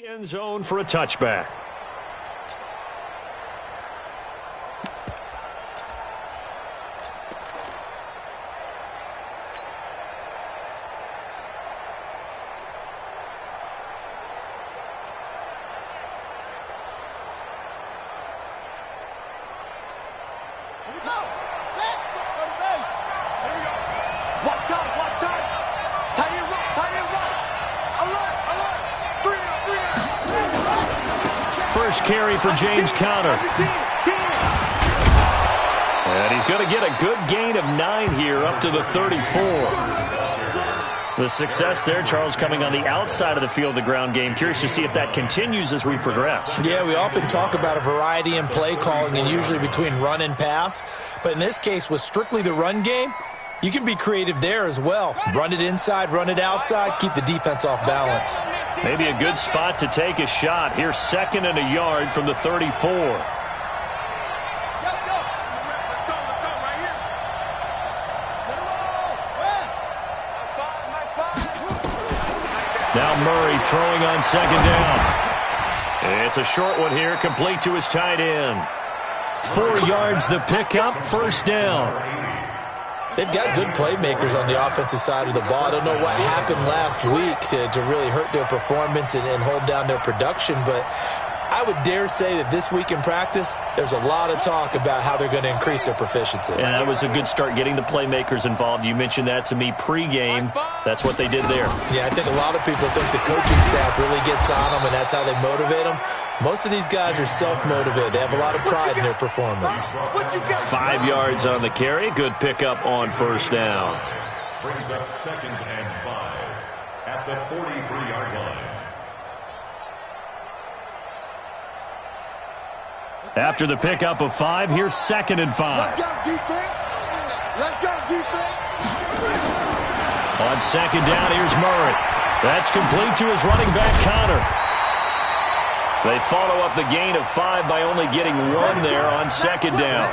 The end zone for a touchback. First carry for James Conner. And he's going to get a good gain of 9 here up to the 34. The success there, Charles, coming on the outside of the field, the ground game. Curious to see if that continues as we progress. Yeah, we often talk about a variety in play calling and usually between run and pass. But in this case, with strictly the run game, you can be creative there as well. Run it inside, run it outside, keep the defense off balance. Maybe a good spot to take a shot. Here's 2nd and a yard from the 34. Now Murray throwing on 2nd down. It's a short one here, complete to his tight end. 4 yards the pickup, 1st down. They've got good playmakers on the offensive side of the ball. I don't know what happened last week to really hurt their performance and hold down their production, but I would dare say that this week in practice, there's a lot of talk about how they're going to increase their proficiency. And that was a good start, getting the playmakers involved. You mentioned that to me pregame. That's what they did there. Yeah, I think a lot of people think the coaching staff really gets on them, and that's how they motivate them. Most of these guys are self-motivated. They have a lot of pride in their performance. 5 yards on the carry. Good pickup on 1st down. Brings up 2nd and 5 at the 43-yard line. After the pickup of 5, here's 2nd and 5. Let's go, defense. Let's go, defense. On 2nd down, here's Murray. That's complete to his running back, Conner. They follow up the gain of 5 by only getting 1 there on 2nd down.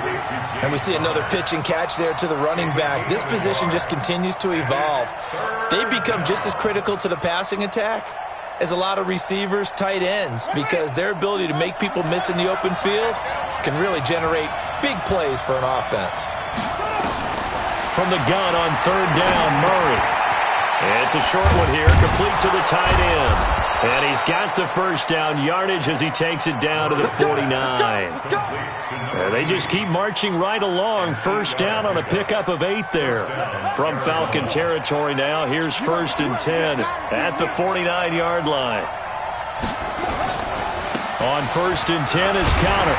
And we see another pitch and catch there to the running back. This position just continues to evolve. They become just as critical to the passing attack as a lot of receivers, tight ends, because their ability to make people miss in the open field can really generate big plays for an offense. From the gun on 3rd down, Murray. It's a short one here, complete to the tight end. And he's got the 1st down yardage as he takes it down to the 49. They just keep marching right along. 1st down on a pickup of 8 there. From Falcon territory now, here's 1st and 10 at the 49-yard line. On 1st and 10 is Conner.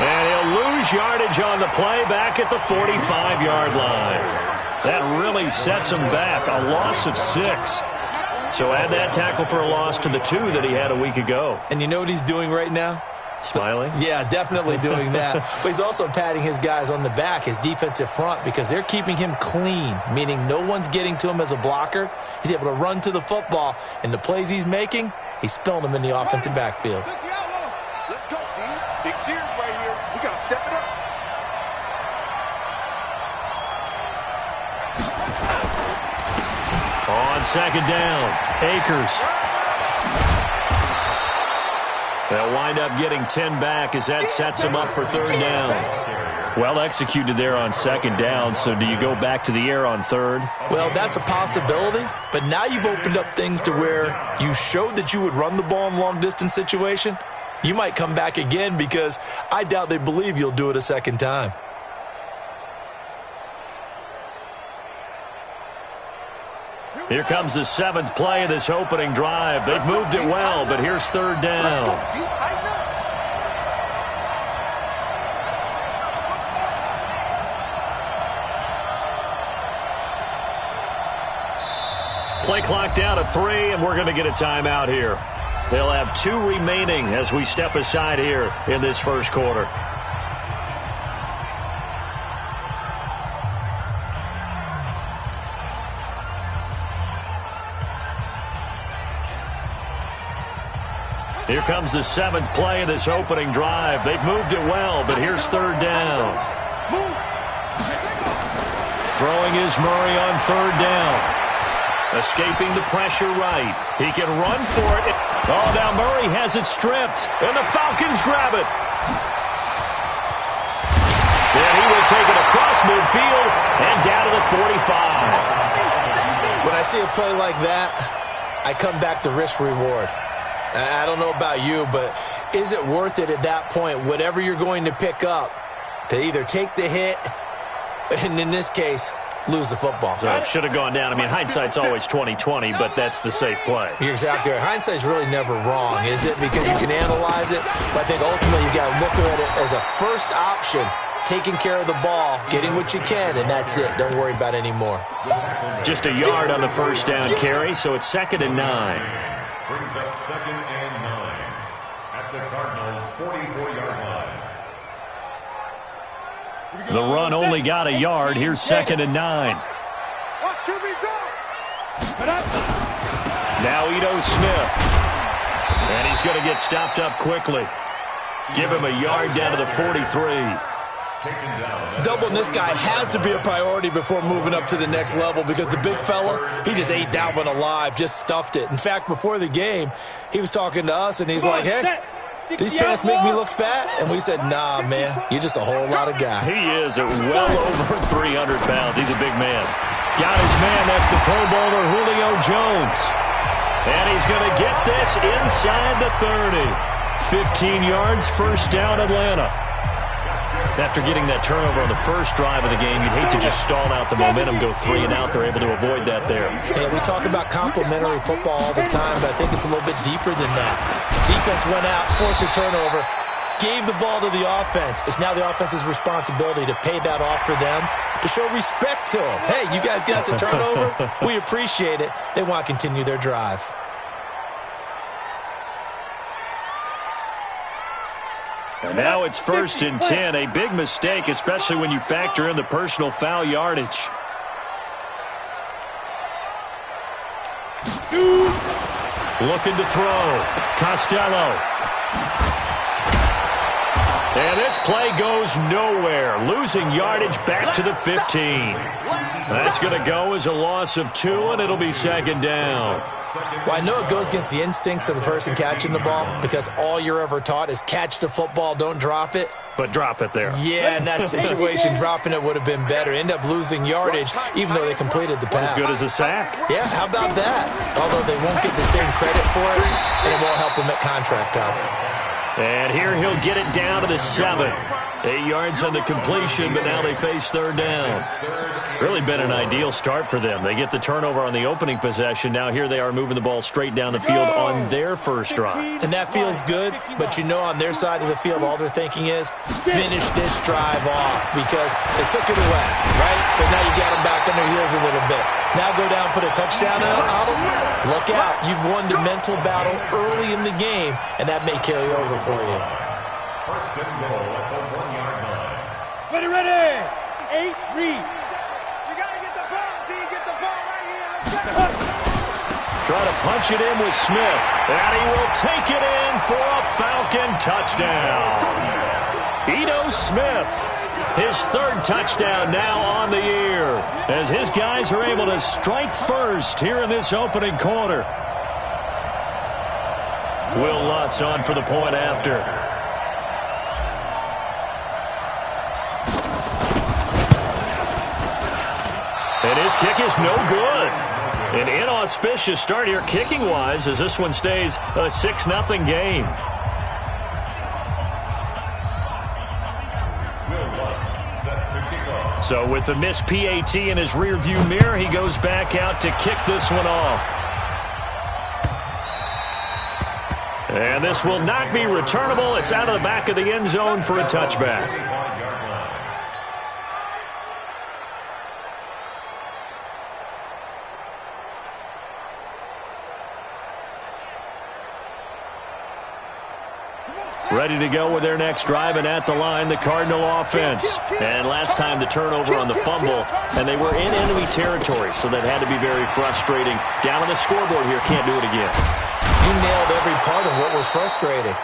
And he'll lose yardage on the play back at the 45-yard line. That really sets him back, a loss of 6. So add that tackle for a loss to the 2 that he had a week ago. And you know what he's doing right now? Smiling? Yeah, definitely doing that. But he's also patting his guys on the back, his defensive front, because they're keeping him clean, meaning no one's getting to him as a blocker. He's able to run to the football, and the plays he's making, he's spilling them in the offensive backfield. Let's go, D. Big series right here. We got to step it up. On 2nd down, Akers. They'll wind up getting 10 back as that sets him up for 3rd down. Well executed there on 2nd down, so do you go back to the air on 3rd? Well, that's a possibility, but now you've opened up things to where you showed that you would run the ball in long-distance situation. You might come back again because I doubt they believe you'll do it a 2nd time. Here comes the 7th play of this opening drive. They've moved it well, but here's 3rd down. Play clock down to 3, and we're going to get a timeout here. They'll have 2 remaining as we step aside here in this 1st quarter. Here comes the 7th play of this opening drive. They've moved it well, but here's 3rd down. Throwing is Murray on 3rd down. Escaping the pressure right. He can run for it. Oh, now Murray has it stripped. And the Falcons grab it. And he will take it across midfield and down to the 45. When I see a play like that, I come back to risk-reward. I don't know about you, but is it worth it at that point, whatever you're going to pick up, to either take the hit, and in this case, lose the football? So it should have gone down. I mean, hindsight's always 20/20, but that's the safe play. You're exactly right. Hindsight's really never wrong, is it? Because you can analyze it, but I think ultimately you got to look at it as a first option, taking care of the ball, getting what you can, and that's it. Don't worry about any more. Just a yard on the first down carry, so it's 2nd and 9. Brings up 2nd and 9 at the Cardinals' 44-yard line. The run only got a yard. Here's 2nd and 9. Now Ito Smith. And he's going to get stopped up quickly. Give him a yard down to the 43. Doubling this guy has to be a priority before moving up to the next level, because the big fella, he just ate that one alive, just stuffed it. In fact, before the game, he was talking to us, and he's like, hey, these pants make me look fat? And we said, nah, man, you're just a whole lot of guy. He is at well over 300 pounds. He's a big man. Got his man. That's the Pro Bowler, Julio Jones. And he's going to get this inside the 30. 15 yards, first down, Atlanta. After getting that turnover on the first drive of the game, you'd hate to just stall out the momentum, go 3 and out. They're able to avoid that there. Yeah, we talk about complementary football all the time, but I think it's a little bit deeper than that. Defense went out, forced a turnover, gave the ball to the offense. It's now the offense's responsibility to pay that off for them, to show respect to them. Hey, you guys got us a turnover? We appreciate it. They want to continue their drive. And now it's 1st and 10. A big mistake, especially when you factor in the personal foul yardage. Looking to throw. Costello. And this play goes nowhere. Losing yardage back to the 15. That's going to go as a loss of 2, and it'll be 2nd down. Well, I know it goes against the instincts of the person catching the ball, because all you're ever taught is catch the football, don't drop it. But drop it there. Yeah, in that situation, dropping it would have been better. End up losing yardage, even though they completed the pass. As good as a sack. Yeah, how about that? Although they won't get the same credit for it, and it won't help them at contract time. And here he'll get it down to the 7. 8 yards on the completion, but now they face 3rd down. Really been an ideal start for them. They get the turnover on the opening possession. Now here they are moving the ball straight down the field on their first drive. And that feels good, but you know on their side of the field, all they're thinking is finish this drive off, because they took it away, right? So now you got them back on their heels a little bit. Now go down, put a touchdown on them. Look out. You've won the mental battle early in the game, and that may carry over for you. 1st and goal at the 1-yard line. Ready. 8 reads. You got to get the ball, D. Get the ball right here. Try to punch it in with Smith. And he will take it in for a Falcon touchdown. Ito Smith, his 3rd touchdown now on the year, as his guys are able to strike first here in this opening quarter. Will Lutz on for the point after. And his kick is no good. An inauspicious start here kicking-wise, as this one stays a 6-0 game. So with the missed PAT in his rearview mirror, he goes back out to kick this one off. And this will not be returnable. It's out of the back of the end zone for a touchback. Ready to go with their next drive, and at the line, the Cardinal offense. And last time the turnover on the fumble, and they were in enemy territory, so that had to be very frustrating. Down on the scoreboard here, can't do it again. You nailed every part of what was frustrating.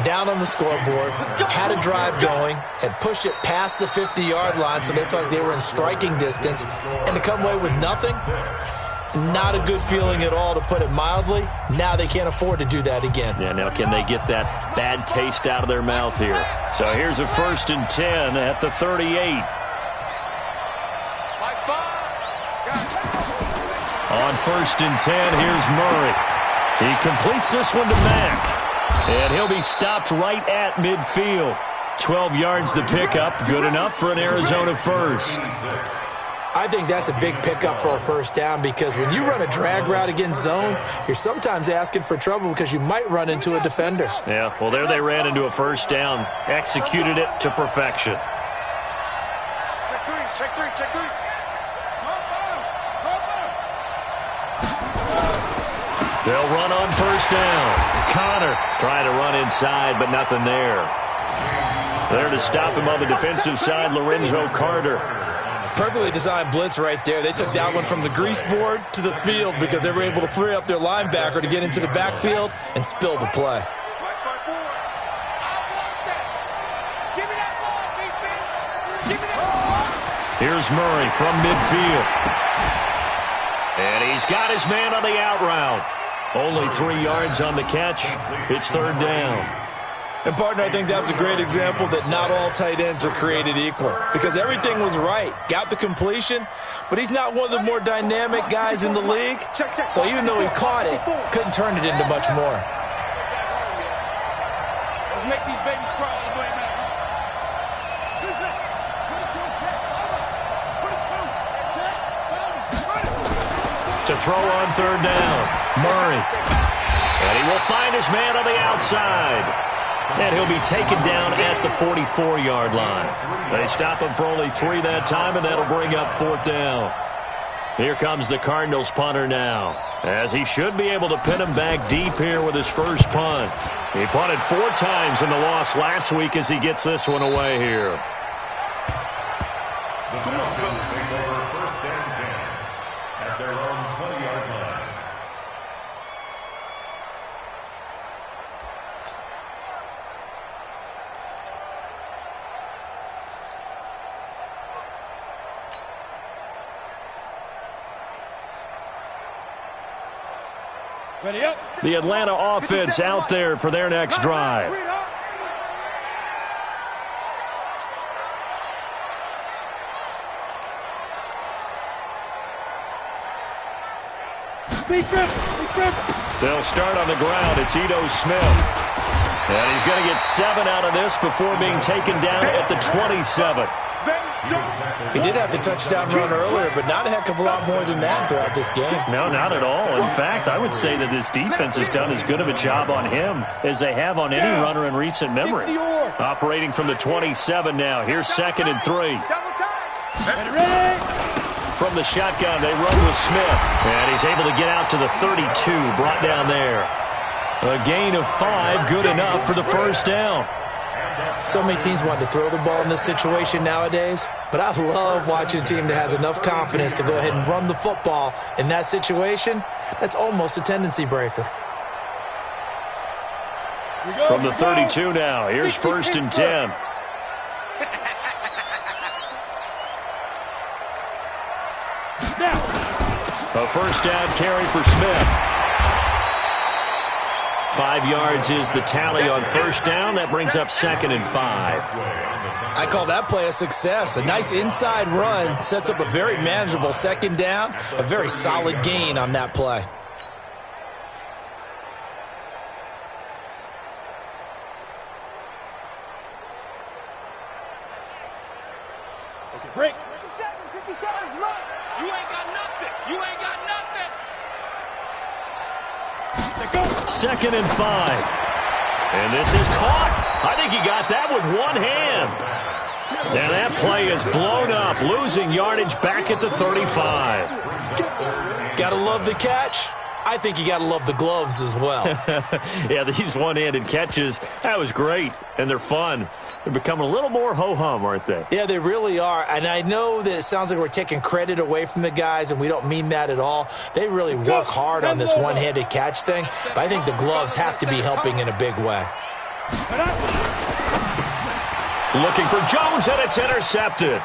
Down on the scoreboard, had a drive going, had pushed it past the 50-yard line, so they felt like they were in striking distance, and to come away with nothing, Not a good feeling at all, to put it mildly. Now they can't afford to do that again. Yeah, now can they get that bad taste out of their mouth here? So here's a 1st and 10 at the 38. On 1st and 10, here's Murray. He completes this one to Mack. And he'll be stopped right at midfield. 12 yards the pickup, good enough for an Arizona first. I think that's a big pickup for a first down, because when you run a drag route against zone, you're sometimes asking for trouble because you might run into a defender. Yeah, well, there they ran into a first down. Executed it to perfection. Check three, check three. They'll run on first down. Connor trying to run inside, but nothing there. There to stop him on the defensive side, Lorenzo Carter. Perfectly designed blitz right there. They took that one from the grease board to the field because they were able to free up their linebacker to get into the backfield and spill the play. Here's Murray from midfield. And he's got his man on the out route. Only 3 yards on the catch. It's 3rd down. And, partner, I think that's a great example that not all tight ends are created equal, because everything was right. Got the completion, but he's not one of the more dynamic guys in the league. So even though he caught it, couldn't turn it into much more. Let's make these babies cry all the way back home. To throw on 3rd down, Murray. And he will find his man on the outside. And he'll be taken down at the 44-yard line. They stop him for only 3 that time, and that'll bring up 4th down. Here comes the Cardinals punter now, as he should be able to pin him back deep here with his first punt. He punted 4 times in the loss last week as he gets this one away here. The Falcons take over 1st and 10 at their own 20-yard line. Ready up. The Atlanta offense out there for their next drive. They'll start on the ground. It's Ito Smith. And he's going to get 7 out of this before being taken down at the 27. He did have the touchdown run earlier, but not a heck of a lot more than that throughout this game. No, not at all. In fact, I would say that this defense has done as good of a job on him as they have on any runner in recent memory. Operating from the 27 now. Here's 2nd and 3. From the shotgun, they run with Smith. And he's able to get out to the 32, brought down there. A gain of 5, good enough for the first down. So many teams want to throw the ball in this situation nowadays, but I love watching a team that has enough confidence to go ahead and run the football in that situation. That's almost a tendency breaker. From the 32 now, here's 1st and 10. A first down carry for Smith. 5 yards is the tally on first down. That brings up 2nd and 5. I call that play a success. A nice inside run sets up a very manageable 2nd down. A very solid gain on that play. Okay, break. 57's run. You ain't got nothing. You ain't got nothing. 2nd and 5. And this is caught. I think he got that with one hand. Now that play is blown up, losing yardage back at the 35. Gotta love the catch. I think you gotta love the gloves as well. Yeah, these one-handed catches, that was great, and they're fun. They're becoming a little more ho-hum, aren't they? Yeah, they really are, and I know that it sounds like we're taking credit away from the guys, and we don't mean that at all. They really work hard on this one-handed catch thing, but I think the gloves have to be helping in a big way. Looking for Jones, and it's intercepted.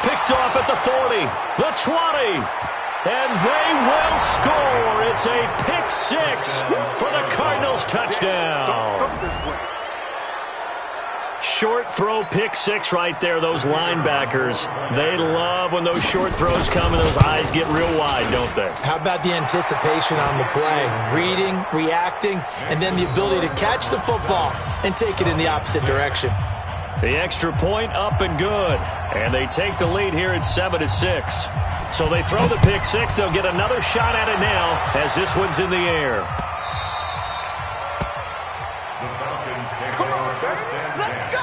Picked off at the 40, the 20. And they will score. It's a pick six for the Cardinals touchdown. Short throw pick six right there. Those linebackers, they love when those short throws come and those eyes get real wide, don't they? How about the anticipation on the play? Reading, reacting, and then the ability to catch the football and take it in the opposite direction. The extra point up and good. And they take the lead here at 7-6. So they throw the pick six. They'll get another shot at it now as this one's in the air. The Falcons take over first and 10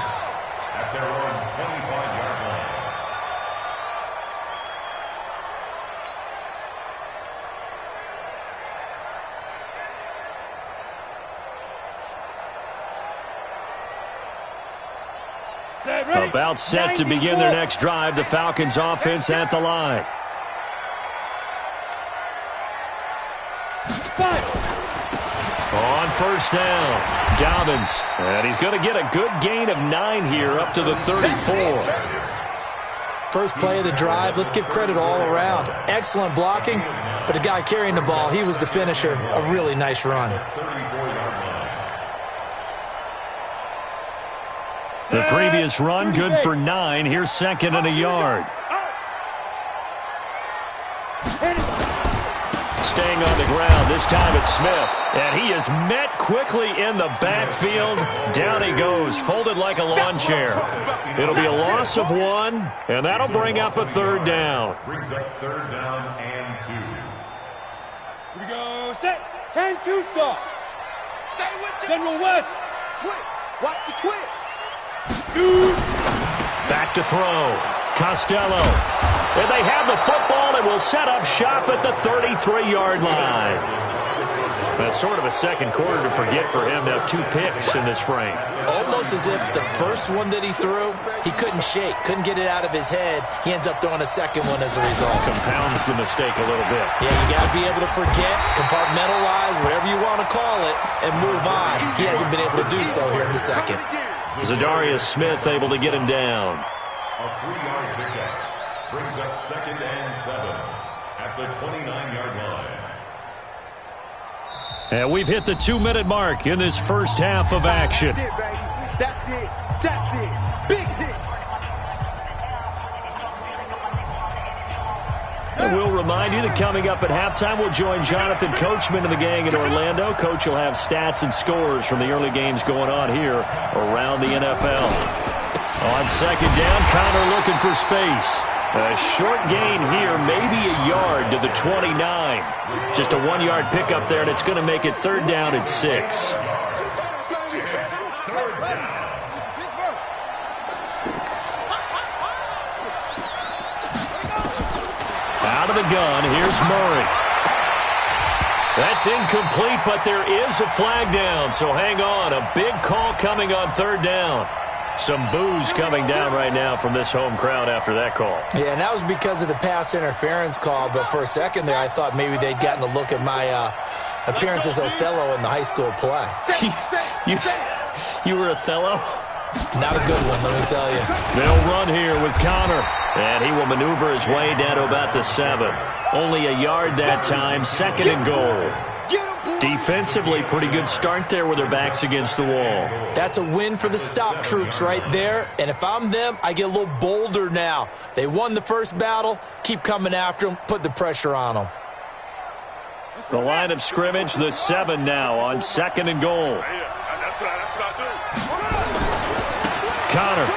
at their own 25-yard line. About set to begin their next drive. The Falcons offense at the line. On first down, Dobbins. And he's going to get a good gain of 9 here up to the 34. First play of the drive, let's give credit all around. Excellent blocking, but the guy carrying the ball, he was the finisher. A really nice run. The previous run, good for 9. Here's second and a yard. Staying on the ground. This time it's Smith. And he is met quickly in the backfield. Down he goes, folded like a lawn chair. It'll be a loss of 1, and that'll bring up a third down. Brings up third down and 2. Here we go. Set. 10-2 soft. Stay with you. General West. Twist. Watch the twist. Back to throw. Costello. And they have the football and will set up shop at the 33-yard line. That's sort of a second quarter to forget for him to have 2 picks in this frame. Almost as if the first one that he threw, he couldn't shake, couldn't get it out of his head. He ends up throwing a second one as a result. Compounds the mistake a little bit. Yeah, you got to be able to forget, compartmentalize, whatever you want to call it, and move on. He hasn't been able to do so here in the second. Zadarius Smith able to get him down. A 3-yard pickup brings up second and 7 at the 29-yard line. And we've hit the 2-minute mark in this first half of action. That's it. That's it. Big hit. And we'll remind you that coming up at halftime, we'll join Jonathan Coachman and the gang in Orlando. Coach will have stats and scores from the early games going on here around the NFL. On second down, Connor looking for space. A short gain here, maybe a yard to the 29. Just a 1-yard pickup there, and it's going to make it third down at 6. Out of the gun, here's Murray. That's incomplete, but there is a flag down, so hang on. A big call coming on third down. Some boos coming down right now from this home crowd after that call. Yeah, and that was because of the pass interference call, but for a second there I thought maybe they'd gotten a look at my appearance as Othello in the high school play. You were Othello? Not a good one, let me tell you. They'll run here with Connor, and he will maneuver his way down to about the 7. Only a yard that time, second and goal. Defensively, pretty good start there with their backs against the wall. That's a win for the stop troops right there. And if I'm them, I get a little bolder now. They won the first battle. Keep coming after them. Put the pressure on them. The line of scrimmage, the 7 now on second and goal. That's what I do. Connor.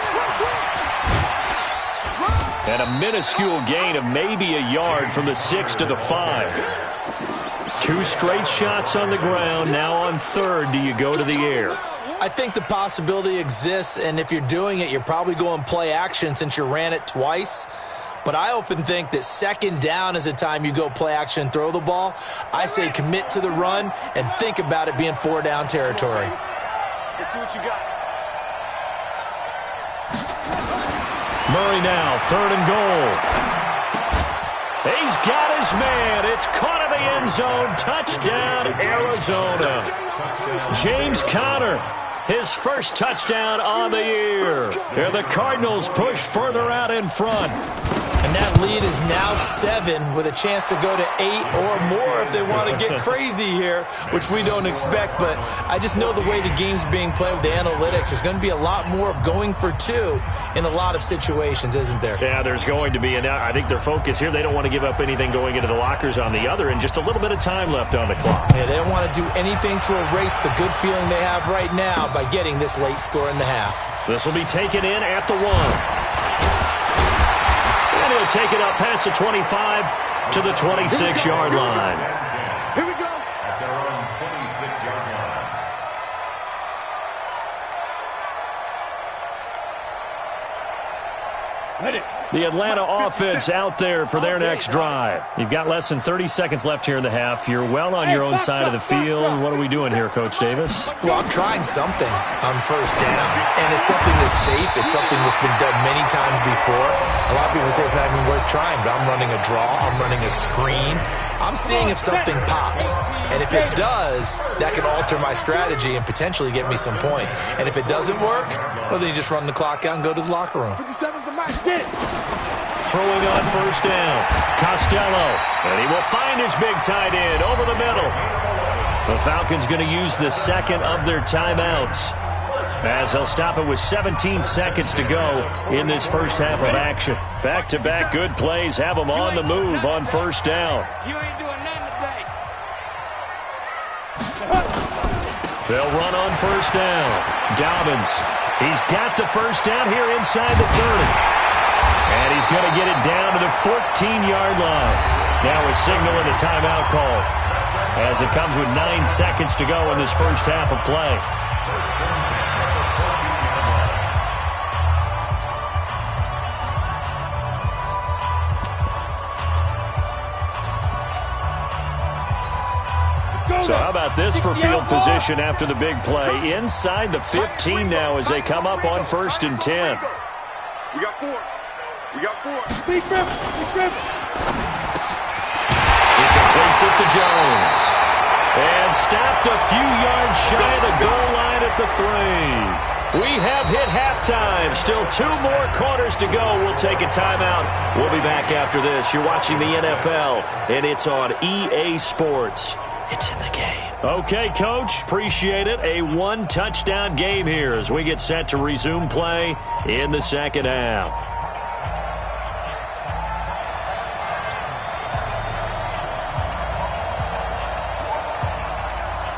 And a minuscule gain of maybe a yard from the 6 to the 5. 2 straight shots on the ground. Now on third, do you go to the air? I think the possibility exists, and if you're doing it, you're probably going play action since you ran it twice. But I often think that second down is the time you go play action and throw the ball. I say commit to the run and think about it being 4-down territory. Let's see what you got. Murray now, third and goal. He's got his man. It's caught in the end zone. Touchdown, Arizona. James Conner, his first touchdown on the year. And the Cardinals push further out in front. And And that lead is now 7 with a chance to go to 8 or more if they want to get crazy here, which we don't expect. But I just know the way the game's being played with the analytics, there's going to be a lot more of going for 2 in a lot of situations, isn't there? Yeah, there's going to be. And I think their focus here, they don't want to give up anything going into the lockers on the other, and just a little bit of time left on the clock. Yeah, they don't want to do anything to erase the good feeling they have right now by getting this late score in the half. This will be taken in at the 1. And he'll take it up past the 25 to the 26-yard line. Here we go. At their own 26-yard line. Ready. The Atlanta offense out there for their next drive. You've got less than 30 seconds left here in the half. You're well on your own side of the field. What are we doing here, Coach Davis? Well, I'm trying something on first down, and it's something that's safe. It's something that's been done many times before. A lot of people say it's not even worth trying, but I'm running a draw. I'm running a screen. I'm seeing if something pops. And if it does, that can alter my strategy and potentially get me some points. And if it doesn't work, well, then you just run the clock out and go to the locker room. 57's the match. Get it. Throwing on first down. Costello. And he will find his big tight end over the middle. The Falcons going to use the second of their timeouts, as they'll stop it with 17 seconds to go in this first half of action. Back-to-back good plays have them on the move on first down. You ain't doing nothing today. They'll run on first down. Dobbins. He's got the first down here inside the 30. And he's going to get it down to the 14-yard line. Now we're signaling a timeout call, as it comes with 9 seconds to go in this first half of play. So how about this for field position after the big play? Inside the 15 now as they come up on first and 10. We got 4. We got 4. Big grip. Big grip. He completes it to Jones. And stopped a few yards shy of the goal line at the 3. We have hit halftime. Still 2 more quarters to go. We'll take a timeout. We'll be back after this. You're watching the NFL, and it's on EA Sports. It's in the game. Okay, Coach. Appreciate it. A 1-touchdown game here as we get set to resume play in the second half.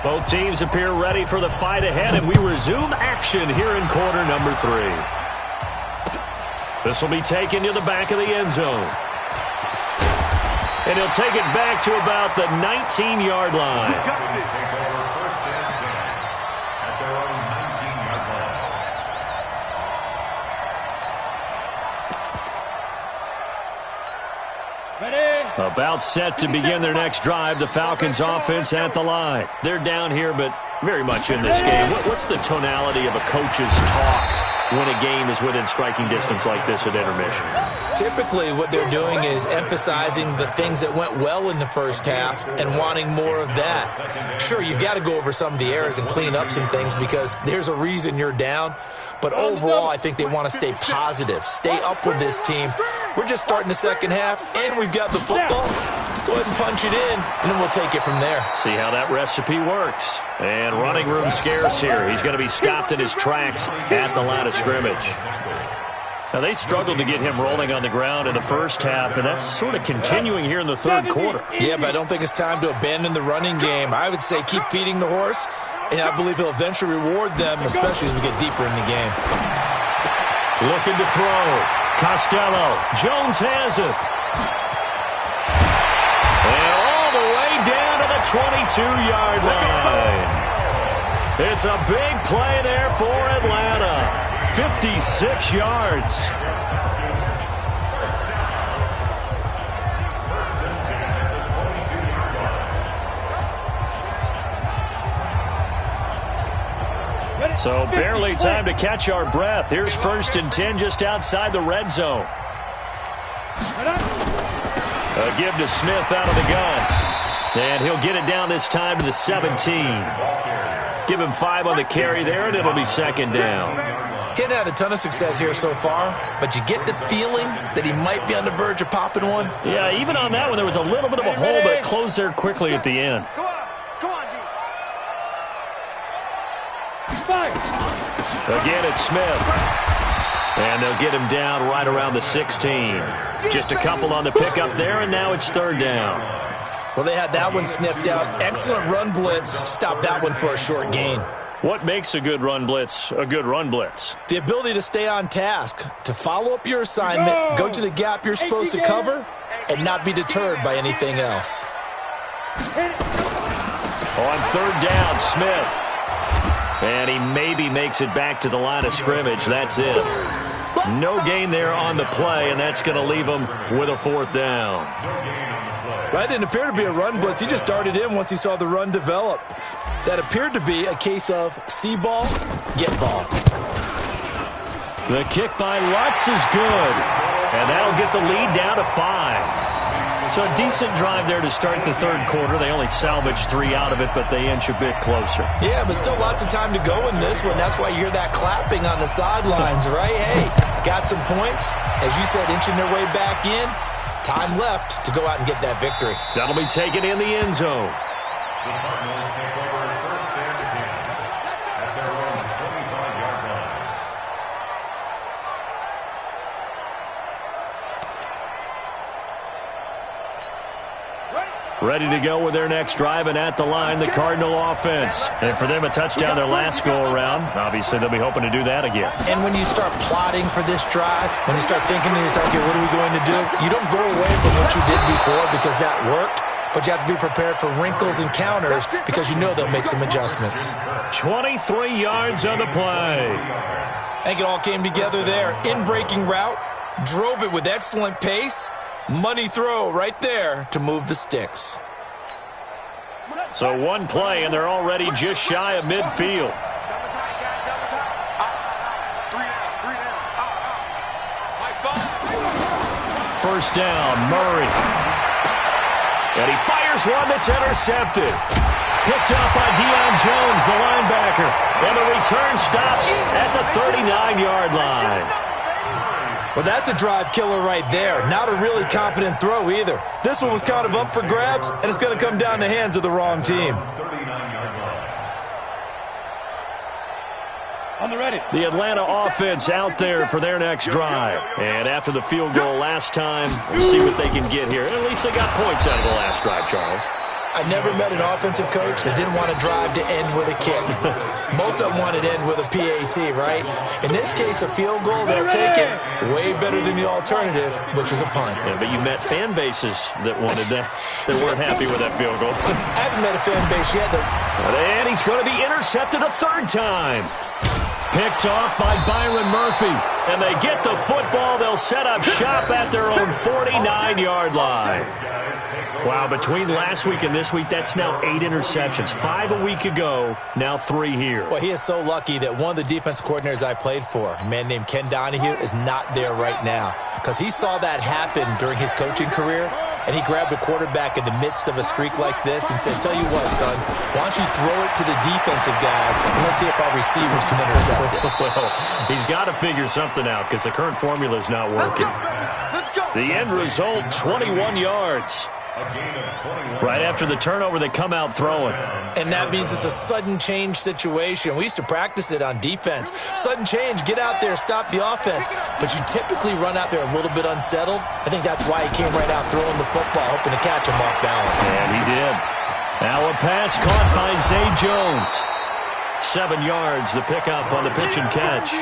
Both teams appear ready for the fight ahead, and we resume action here in quarter number 3. This will be taken to the back of the end zone. And he'll take it back to about the 19-yard line. About set to begin their next drive. The Falcons offense at the line. They're down here, but very much in this game. What's the tonality of a coach's talk when a game is within striking distance like this at intermission? Typically, what they're doing is emphasizing the things that went well in the first half and wanting more of that. Sure, you've got to go over some of the errors and clean up some things because there's a reason you're down. But overall, I think they want to stay positive, stay up with this team. We're just starting the second half, and we've got the football. Let's go ahead and punch it in, and then we'll take it from there. See how that recipe works. And running room scarce here. He's going to be stopped in his tracks at the line of scrimmage. Now, they struggled to get him rolling on the ground in the first half, and that's sort of continuing here in the third quarter. Yeah, but I don't think it's time to abandon the running game. I would say keep feeding the horse, and I believe he'll eventually reward them, especially as we get deeper in the game. Looking to throw. Costello. Jones has it. And all the way down to the 22-yard line. It's a big play there for Atlanta. 56 yards. So barely time to catch our breath. Here's first and 10 just outside the red zone. A give to Smith out of the gun. And he'll get it down this time to the 17. Give him 5 on the carry there, and it'll be second down. He hadn't had a ton of success here so far, but you get the feeling that he might be on the verge of popping one. Yeah, even on that one, there was a little bit of a hole that closed there quickly at the end. Come on, D. Again, it's Smith. And they'll get him down right around the 16. Just a couple on the pickup there, and now it's third down. Well, they had that one snipped out. Excellent run blitz. Stopped that one for a short gain. What makes a good run blitz a good run blitz? The ability to stay on task, to follow up your assignment, go to the gap you're supposed to cover, and not be deterred by anything else. On third down, Smith. And he maybe makes it back to the line of scrimmage. That's it. No gain there on the play, and that's going to leave him with a fourth down. That didn't appear to be a run blitz. He just darted in once he saw the run develop. That appeared to be a case of see ball, get ball. The kick by Lutz is good, and that'll get the lead down to 5. So a decent drive there to start the third quarter. They only salvaged 3 out of it, but they inch a bit closer. Yeah, but still lots of time to go in this one. That's why you hear that clapping on the sidelines, right? Hey, got some points. As you said, inching their way back in. Time left to go out and get that victory. That'll be taken in the end zone. The Cardinals take over first and 10 at their own 25-yard line. Ready to go with their next drive, and at the line, the Cardinal offense. And for them, a touchdown their last go-around. Obviously, they'll be hoping to do that again. And when you start plotting for this drive, when you start thinking to yourself, okay, what are we going to do? You don't go away from what you did before because that worked, but you have to be prepared for wrinkles and counters because you know they'll make some adjustments. 23 yards on the play. I think it all came together there. In-breaking route, drove it with excellent pace. Money throw right there to move the sticks. So one play, and they're already just shy of midfield. First down, Murray. And he fires one that's intercepted. Picked up by Deion Jones, the linebacker. And the return stops at the 39-yard line. Well, that's a drive killer right there. Not a really confident throw either. This one was kind of up for grabs, and it's going to come down the hands of the wrong team. 39-yard line. On the ready. The Atlanta offense out there for their next drive. And after the field goal last time, we'll see what they can get here. At least they got points out of the last drive, Charles. I never met an offensive coach that didn't want a drive to end with a kick. Most of them wanted to end with a PAT, right? In this case, a field goal, they'll take it. Way better than the alternative, which is a punt. Yeah, but you met fan bases that wanted that, that weren't happy with that field goal. I haven't met a fan base yet. And he's going to be intercepted a third time. Picked off by Byron Murphy. And they get the football. They'll set up shop at their own 49-yard line. Wow, between last week and this week, that's now 8 interceptions. 5 a week ago, now 3 here. Well, he is so lucky that one of the defense coordinators I played for, a man named Ken Donahue, is not there right now. Because he saw that happen during his coaching career, and he grabbed a quarterback in the midst of a streak like this and said, tell you what, son, why don't you throw it to the defensive guys, and let's see if our receivers can intercept it. Well, he's got to figure something out because the current formula is not working. The end result, 21 yards. Right after the turnover, they come out throwing. And that means it's a sudden change situation. We used to practice it on defense. Sudden change, get out there, stop the offense. But you typically run out there a little bit unsettled. I think that's why he came right out throwing the football, hoping to catch him off balance. And he did. Now a pass caught by Zay Jones. 7 yards, the pickup on the pitch and catch.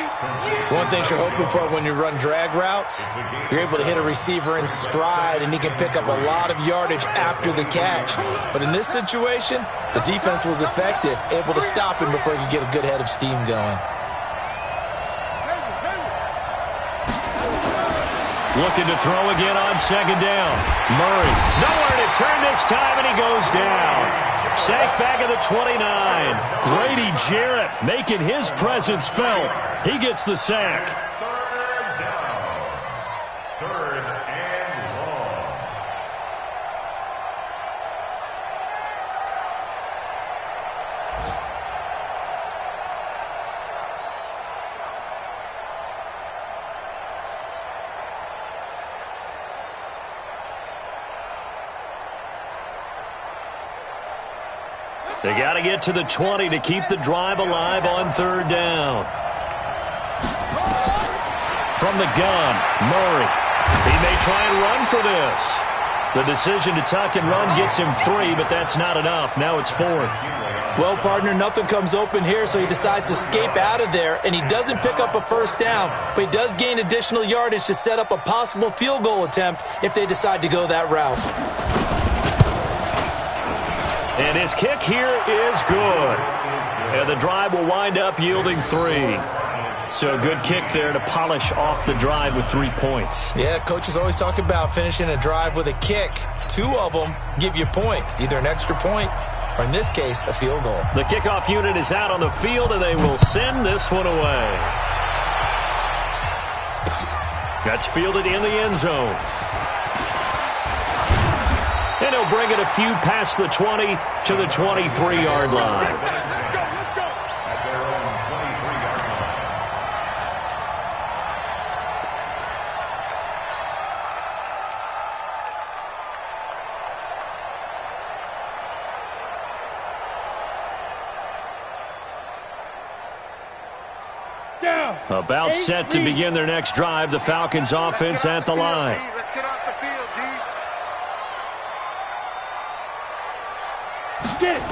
One thing you're hoping for when you run drag routes, you're able to hit a receiver in stride, and he can pick up a lot of yardage after the catch. But in this situation, the defense was effective, able to stop him before he could get a good head of steam going. Looking to throw again on second down. Murray, nowhere to turn this time, and he goes down. Sacked back at the 29. Grady Jarrett making his presence felt. He gets the sack. Third down. Third and long. They got to get to the 20 to keep the drive alive on third down. From the gun, Murray. He may try and run for this. The decision to tuck and run gets him 3, but that's not enough. Now it's 4th. Well, partner, nothing comes open here, so he decides to escape out of there, and he doesn't pick up a first down, but he does gain additional yardage to set up a possible field goal attempt if they decide to go that route. And his kick here is good. And the drive will wind up yielding 3. So good kick there to polish off the drive with 3 points. Yeah, coaches always talk about finishing a drive with a kick. 2 of them give you points, either an extra point or, in this case, a field goal. The kickoff unit is out on the field, and they will send this one away. That's fielded in the end zone. And he'll bring it a few past the 20 to the 23-yard line. About set to begin their next drive. The Falcons offense at the line. Let's get off the field, D. Get it.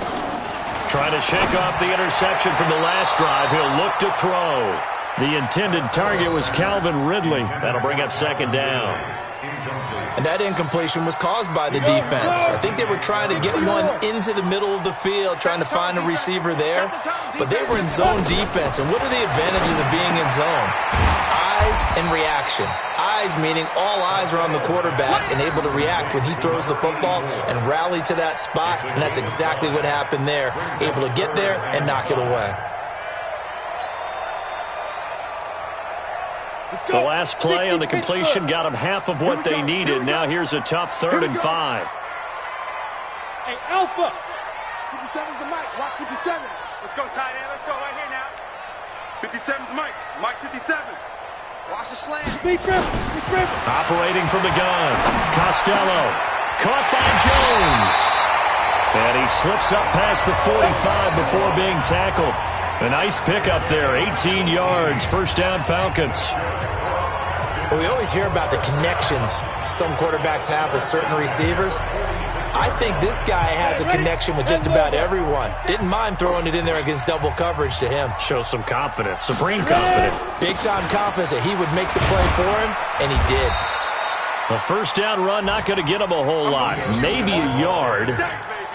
Trying to shake off the interception from the last drive. He'll look to throw. The intended target was Calvin Ridley. That'll bring up second down. And that incompletion was caused by the defense. I think they were trying to get one into the middle of the field, trying to find a receiver there. But they were in zone defense. And what are the advantages of being in zone? Eyes and reaction. Eyes meaning all eyes are on the quarterback and able to react when he throws the football and rally to that spot. And that's exactly what happened there. Able to get there and knock it away. The last play on the completion got them half of what they needed. Now here's a tough 3rd and 5. Hey, Alpha. 57's the Mike. Watch 57. Let's go, tight end. Let's go right here now. 57's Mike. Mike 57. Watch the slant. Big Griffin. Operating from the gun. Costello. Caught by Jones. And he slips up past the 45 before being tackled. A nice pickup there, 18 yards, first down Falcons. Well, we always hear about the connections some quarterbacks have with certain receivers. I think this guy has a connection with just about everyone. Didn't mind throwing it in there against double coverage to him. Shows some confidence, supreme confidence. Big-time confidence that he would make the play for him, and he did. A first down run, not going to get him a whole lot. Maybe a yard.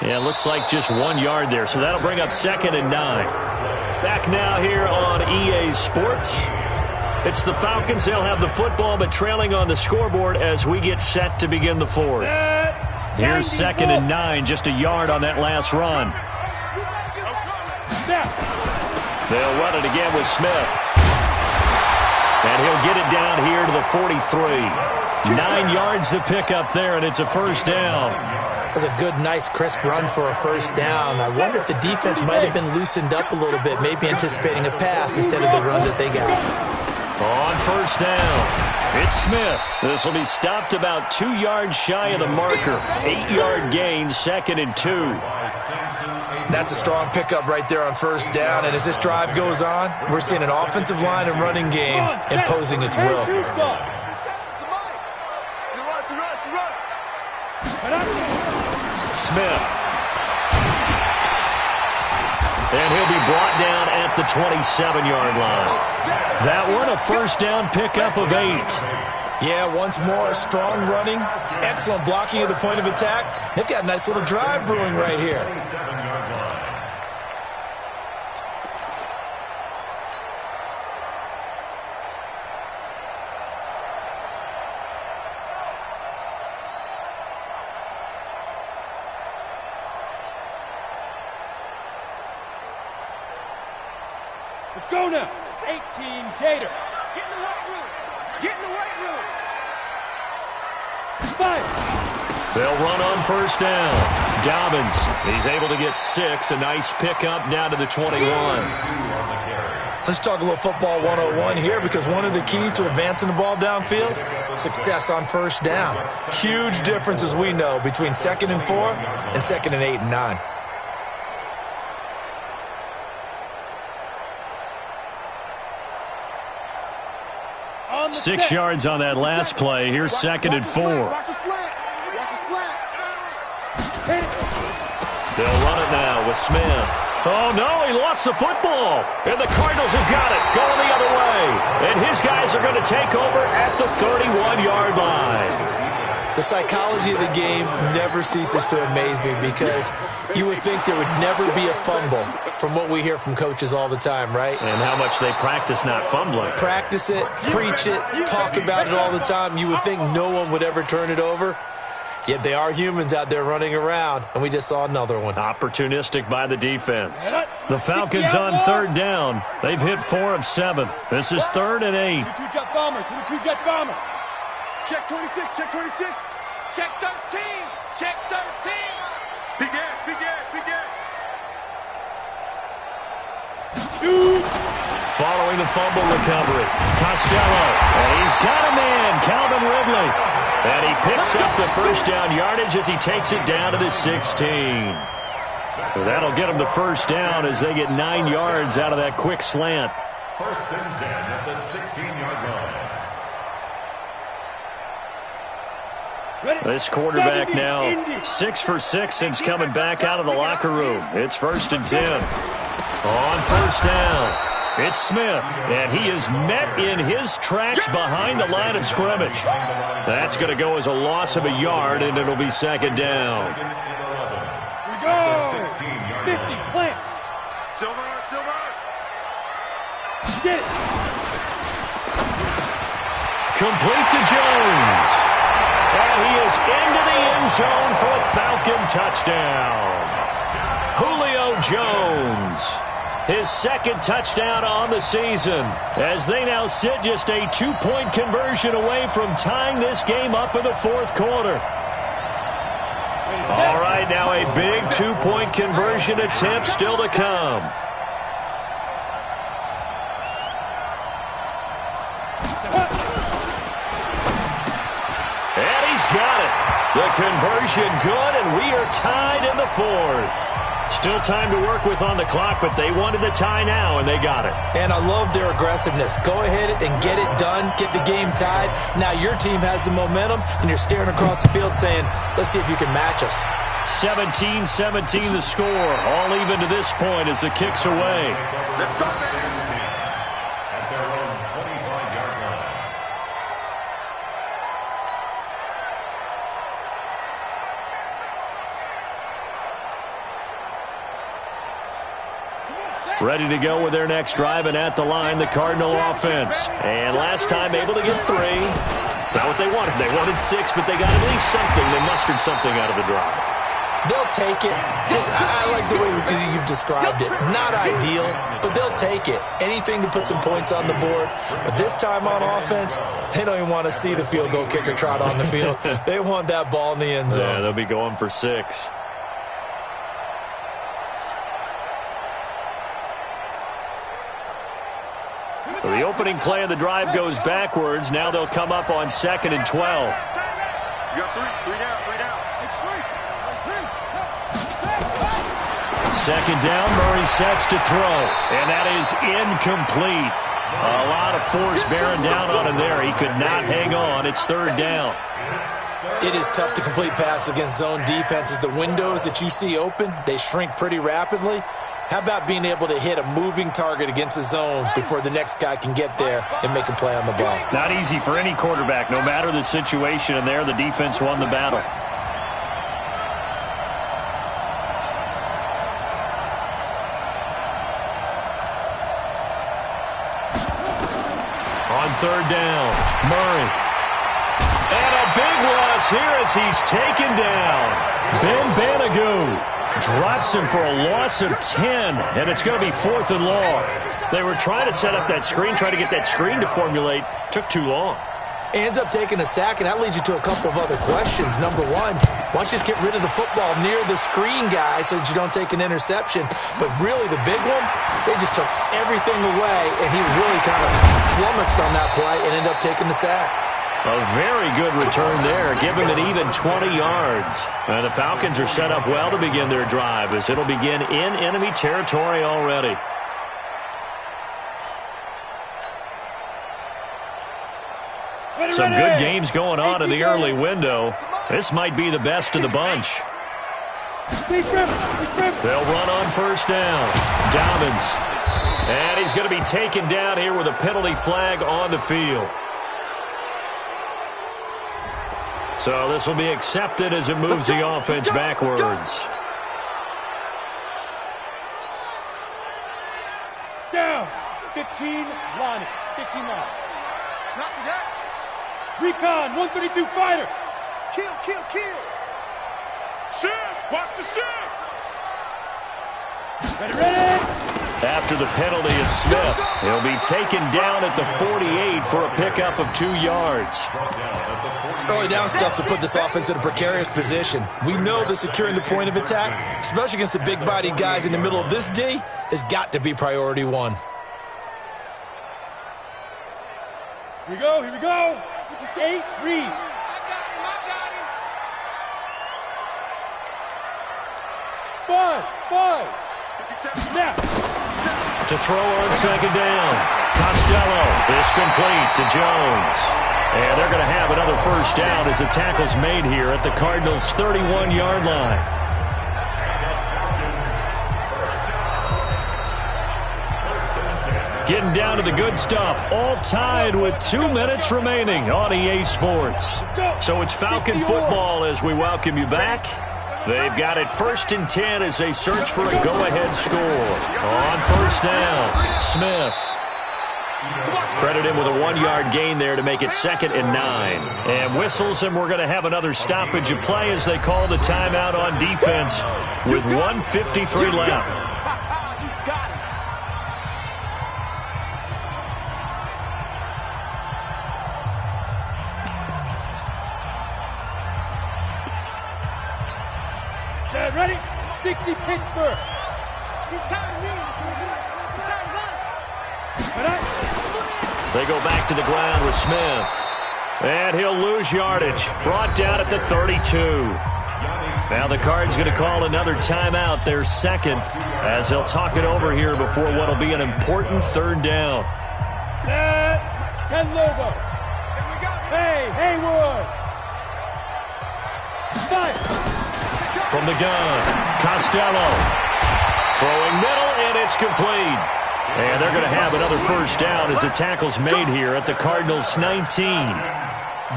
Yeah, looks like just 1 yard there, so that'll bring up 2nd and 9. Back now here on EA Sports. It's the Falcons. They'll have the football, but trailing on the scoreboard as we get set to begin the 4th. Here's 2nd and 9, just a yard on that last run. They'll run it again with Smith. And he'll get it down here to the 43. 9 yards to pick up there, and it's a first down. That was a good, nice, crisp run for a first down. I wonder if the defense might have been loosened up a little bit, maybe anticipating a pass instead of the run that they got. On first down, it's Smith. This will be stopped about 2 yards shy of the marker. 8-yard gain, 2nd and 2. That's a strong pickup right there on first down. And as this drive goes on, we're seeing an offensive line and running game imposing its will. Smith. And he'll be brought down at the 27-yard line. That one, a first down pickup of 8. Yeah, once more, strong running, excellent blocking at the point of attack. They've got a nice little drive brewing right here. Let's go now. 18 Gator. Get in the weight room. Get in the weight room. 5. They'll run on first down. Dobbins, he's able to get 6. A nice pickup down to the 21. Let's talk a little football 101 here, because one of the keys to advancing the ball downfield, success on first down. Huge difference, as we know, between 2nd and 4 and 2nd and 8 and 9. 6 yards on that last play. Here's second and 4. Watch a slant. Watch a slant. They'll run it now with Smith. Oh, no, he lost the football. And the Cardinals have got it, going the other way. And his guys are going to take over at the 31-yard line. The psychology of the game never ceases to amaze me because you would think there would never be a fumble from what we hear from coaches all the time, right? And how much they practice not fumbling. Practice it, preach it, talk about it all the time. You would think no one would ever turn it over. Yet they are humans out there running around, and we just saw another one. Opportunistic by the defense. The Falcons on third down. They've hit 4 of 7. This is 3rd and 8. Two-jet bomber. Two-jet bomber. Check 26. Check 26. Check 13. Check 13. Begin. Shoot. Following the fumble recovery, Costello. And he's got a man, Calvin Ridley. And he picks up the first down yardage as he takes it down to the 16. That'll get him the first down as they get 9 yards out of that quick slant. 1st and 10 at the 16-yard line. This quarterback now 6 for 6 since coming back out of the locker room. It's 1st and 10. On first down. It's Smith, and he is met in his tracks behind the line of scrimmage. That's going to go as a loss of a yard, and it'll be 2nd down. Here we go. 50, plant. Silver. Get it. Complete to Jones. And he is into the end zone for a Falcon touchdown. Julio Jones. His 2nd touchdown on the season as they now sit just a 2-point conversion away from tying this game up in the 4th quarter. All right, now a big 2-point conversion attempt still to come. And he's got it. The conversion good, and we are tied in the 4th. Still time to work with on the clock, but they wanted the tie now, and they got it. And I love their aggressiveness. Go ahead and get it done, get the game tied. Now your team has the momentum, and you're staring across the field saying, let's see if you can match us. 17-17 the score. All even to this point as the kick's away. Let's go, man. At their own 25-yard line. Ready to go with their next drive, and at the line, the Cardinal offense. And last time able to get 3. It's not what they wanted. They wanted 6, but they got at least something. They mustered something out of the drive. They'll take it. I like the way you've described it. Not ideal, but they'll take it. Anything to put some points on the board. But this time on offense, they don't even want to see the field goal kicker trot on the field. They want that ball in the end zone. Yeah, they'll be going for 6. So the opening play of the drive goes backwards. Now they'll come up on 2nd and 12. You got 3 down. 2nd down, Murray sets to throw, and that is incomplete. A lot of force bearing down on him there. He could not hang on. It's 3rd down. It is tough to complete passes against zone defenses. The windows that you see open, they shrink pretty rapidly. How about being able to hit a moving target against a zone before the next guy can get there and make a play on the ball? Not easy for any quarterback, no matter the situation, and there the defense won the battle. On 3rd down, Murray. And a big loss here as he's taken down. Ben Banagoo drops him for a loss of 10, and it's going to be 4th and long. They were trying to set up that screen, try to get that screen to formulate. Took too long. Ends up taking a sack, and that leads you to a couple of other questions. Number one, why don't you just get rid of the football near the screen guy so that you don't take an interception? But really, the big one, they just took everything away, and he was really kind of flummoxed on that play and ended up taking the sack. A very good return there. Give him an even 20 yards. And the Falcons are set up well to begin their drive as it'll begin in enemy territory already. Some good games going on in the early window. This might be the best of the bunch. They'll run on first down. Dobbins. And he's going to be taken down here with a penalty flag on the field. So this will be accepted as it moves the offense backwards. Down. 15 line. 15 line. Not to that. Recon, 132 fighter. Kill. Shift. Watch the shift. Ready. After the penalty, it's Smith. He'll be taken down at the 48 for a pickup of 2 yards. Early down stuff to put this offense in a precarious position. We know that securing the point of attack, especially against the big-bodied guys in the middle of this D, has got to be priority one. Here we go. 8, read. I got him. 5. Snap. To throw on second down. Costello is complete to Jones. And they're going to have another first down as the tackle's made here at the Cardinals' 31-yard line. Getting down to the good stuff. All tied with 2 minutes remaining on EA Sports. So it's Falcon football as we welcome you back. They've got it 1st and 10 as they search for a go-ahead score. On first down, Smith. Credit him with a 1-yard gain there to make it 2nd and 9. And whistles, and we're going to have another stoppage of play as they call the timeout on defense with 1:53 left. Ready? 60 Pittsburgh. They go back to the ground with Smith. And he'll lose yardage. Brought down at the 32. Now the Cards going to call another timeout, their 2nd, as they'll talk it over here before what will be an important 3rd down. Set. 10 logo. Hey, Haywood. Fire. From the gun, Costello. Throwing middle, and it's complete. And they're going to have another first down as the tackle's made here at the Cardinals' 19.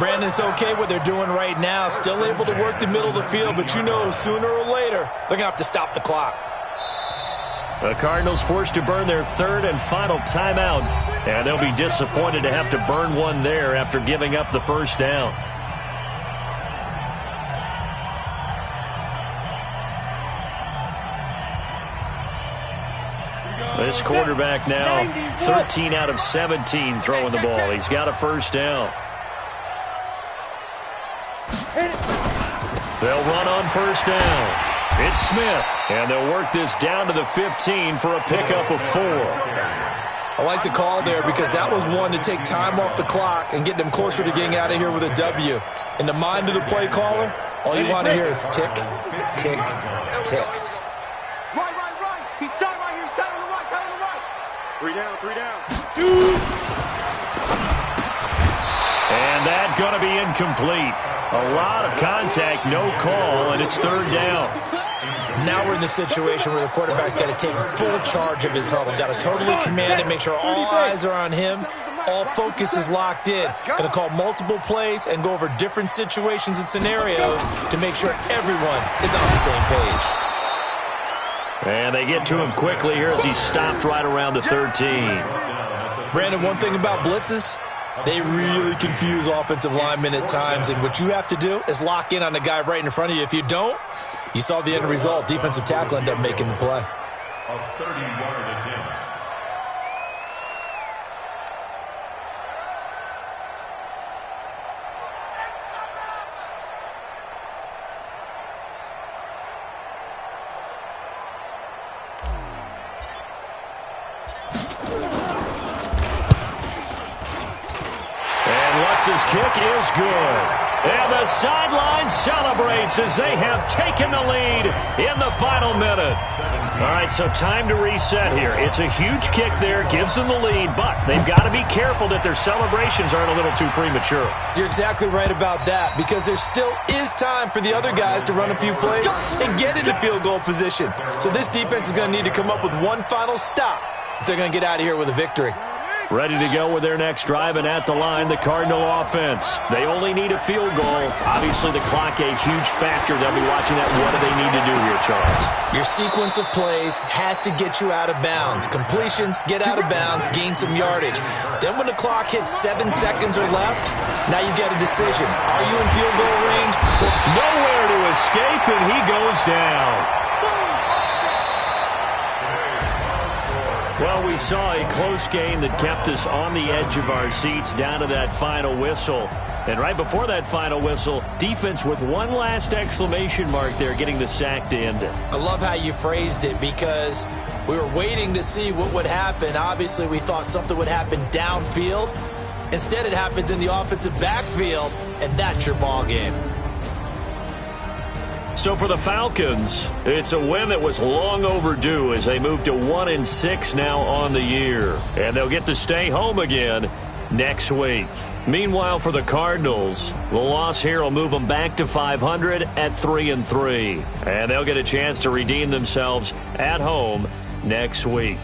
Brandon's okay what they're doing right now. Still able to work the middle of the field, but you know sooner or later they're going to have to stop the clock. The Cardinals forced to burn their 3rd and final timeout, and they'll be disappointed to have to burn one there after giving up the first down. This quarterback now 13 out of 17 throwing the ball. He's got a first down. They'll run on first down. It's Smith, and they'll work this down to the 15 for a pickup of 4. I like the call there because that was one to take time off the clock and get them closer to getting out of here with a W. In the mind of the play caller, all you want to hear is tick, tick, tick. He's tied right here. He's tied on the right. Tied on the right. 3 down. 3 down. Shoot. And that's going to be incomplete. A lot of contact, no call, and it's 3rd down. Now we're in the situation where the quarterback's got to take full charge of his huddle. Got to totally command it, make sure all eyes are on him. All focus is locked in. Going to call multiple plays and go over different situations and scenarios to make sure everyone is on the same page. And they get to him quickly here as he's stopped right around the 13. Brandon, one thing about blitzes, they really confuse offensive linemen at times, and what you have to do is lock in on the guy right in front of you. If you don't, you saw the end result. Defensive tackle ended up making the play. A 30-yard attempt. His kick is good. And the sideline celebrates as they have taken the lead in the final minute. All right, so time to reset here. It's a huge kick there, gives them the lead, but they've got to be careful that their celebrations aren't a little too premature. You're exactly right about that, because there still is time for the other guys to run a few plays and get into field goal position. So this defense is going to need to come up with one final stop if they're going to get out of here with a victory. Ready to go with their next drive, and at the line, the Cardinal offense. They only need a field goal. Obviously, the clock a huge factor. They'll be watching that. What do they need to do here, Charles? Your sequence of plays has to get you out of bounds. Completions, get out of bounds, gain some yardage. Then when the clock hits 7 seconds or left, now you get a decision. Are you in field goal range? Nowhere to escape, and he goes down. Well, we saw a close game that kept us on the edge of our seats down to that final whistle. And right before that final whistle, defense with one last exclamation mark there, getting the sack to end it. I love how you phrased it, because we were waiting to see what would happen. Obviously, we thought something would happen downfield. Instead, it happens in the offensive backfield, and that's your ball game. So for the Falcons, it's a win that was long overdue as they move to 1-6 now on the year. And they'll get to stay home again next week. Meanwhile, for the Cardinals, the loss here will move them back to 500 at 3-3. And they'll get a chance to redeem themselves at home next week.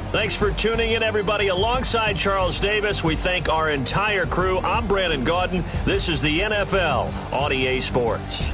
Thanks for tuning in, everybody. Alongside Charles Davis, we thank our entire crew. I'm Brandon Gaudin. This is the NFL on EA Sports.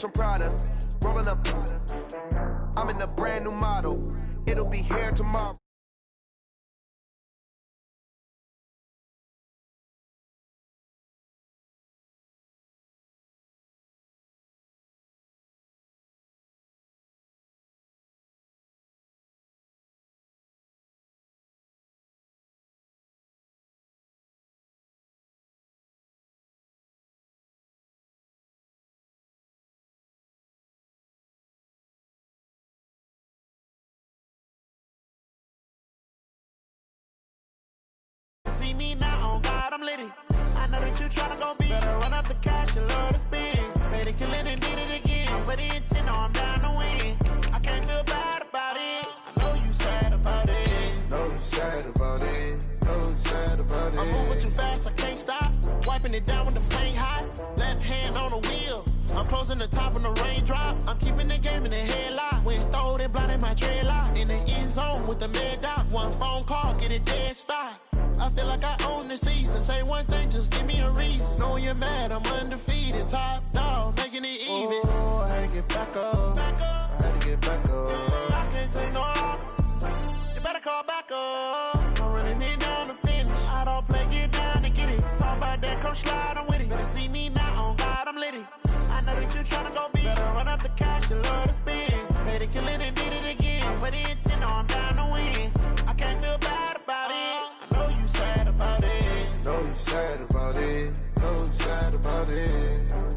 From Prada, rolling up. I'm in a brand new model. It'll be here tomorrow. See me now, on God, I'm litty. I know that you tryna go be. Better run up the cash, you love to spend. Better kill it and did it again. But the intent, no, I'm down to win. I can't feel bad about it. I know you sad about it. Know you sad about it. Know you sad about it. I'm moving too fast, I can't stop. Wiping it down with the paint hot. Left hand on the wheel. I'm closing the top when the raindrop. I'm keeping the game in the headlock. When throwed and blinded my dreadlock. In the end zone with the mad dot. One phone call, get it dead stop. I feel like I own the season. Say one thing, just give me a reason. Knowing you're mad, I'm undefeated. Top dog, making it even. Oh, I had to get back up. I had to get back up. I can't take no loss. You better call back up. I'm running it down to finish. I don't play, get down to get it. Talk about that, come slide, I'm with it. Better see me now, on God, I'm litty. I know that you tryna go be. Better run up the cash, you love to spend. Better kill it and did it again. But the intent, no, I'm down to win. I can't feel bad about it. I know you sad about it. Know you sad about about it. No sad about it.